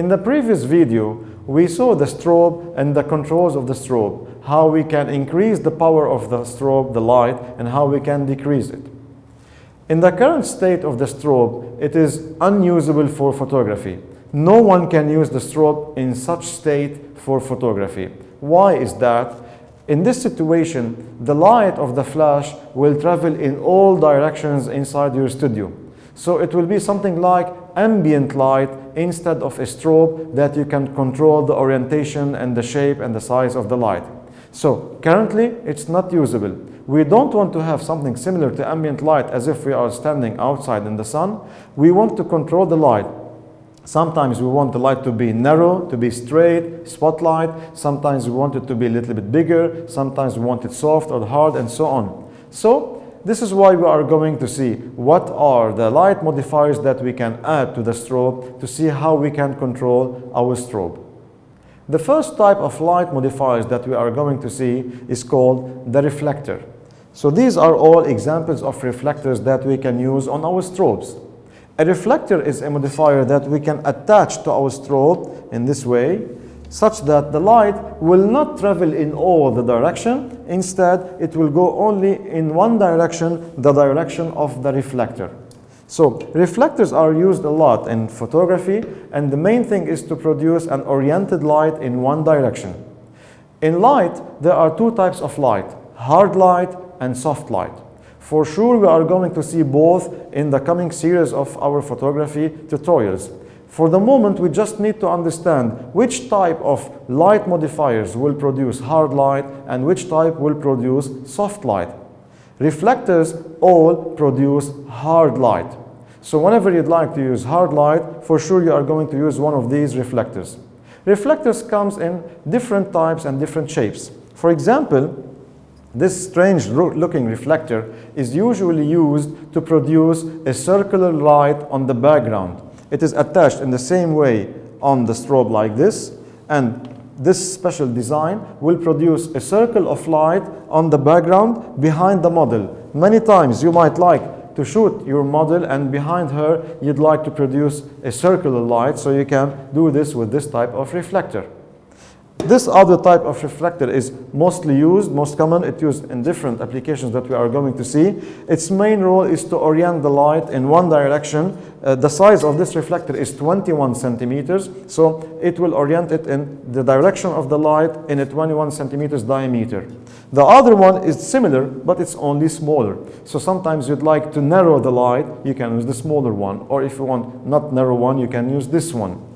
In the previous video, we saw the strobe and the controls of the strobe, how we can increase the power of the strobe, the light, and how we can decrease it. In the current state of the strobe, it is unusable for photography. No one can use the strobe in such state for photography. Why is that? In this situation, the light of the flash will travel in all directions inside your studio. So it will be something like ambient light instead of a strobe that you can control the orientation and the shape and the size of the light. So currently, it's not usable. We don't want to have something similar to ambient light as if we are standing outside in the sun. We want to control the light. Sometimes we want the light to be narrow, to be straight, spotlight. Sometimes we want it to be a little bit bigger. Sometimes we want it soft or hard, and so on. So this is why we are going to see what are the light modifiers that we can add to the strobe to see how we can control our strobe. The first type of light modifiers that we are going to see is called the reflector. So these are all examples of reflectors that we can use on our strobes. A reflector is a modifier that we can attach to our strobe in this way, such that the light will not travel in all the direction. Instead, it will go only in one direction, the direction of the reflector. So reflectors are used a lot in photography, and the main thing is to produce an oriented light in one direction. In light, there are two types of light, hard light and soft light. For sure, we are going to see both in the coming series of our photography tutorials. For the moment, we just need to understand which type of light modifiers will produce hard light and which type will produce soft light. Reflectors all produce hard light. So whenever you'd like to use hard light, for sure you are going to use one of these reflectors. Reflectors comes in different types and different shapes. For example, this strange looking reflector is usually used to produce a circular light on the background. It is attached in the same way on the strobe like this, and this special design will produce a circle of light on the background behind the model. Many times you might like to shoot your model and behind her you'd like to produce a circular light, so you can do this with this type of reflector. This other type of reflector is most common. It's used in different applications that we are going to see. Its main role is to orient the light in one direction. The size of this reflector is 21 centimeters, so it will orient it in the direction of the light in a 21 centimeters diameter. The other one is similar, but it's only smaller. So sometimes you'd like to narrow the light, you can use the smaller one, or if you want not narrow one, you can use this one.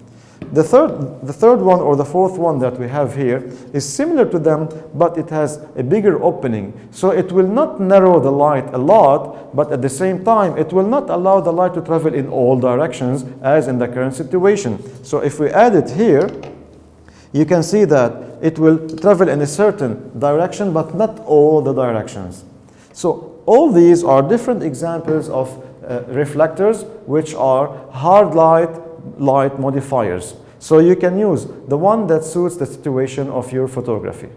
The third one or the fourth one that we have here is similar to them, but it has a bigger opening. So it will not narrow the light a lot, but at the same time, it will not allow the light to travel in all directions as in the current situation. So if we add it here, you can see that it will travel in a certain direction, but not all the directions. So all these are different examples of reflectors, which are hard light modifiers. So you can use the one that suits the situation of your photography.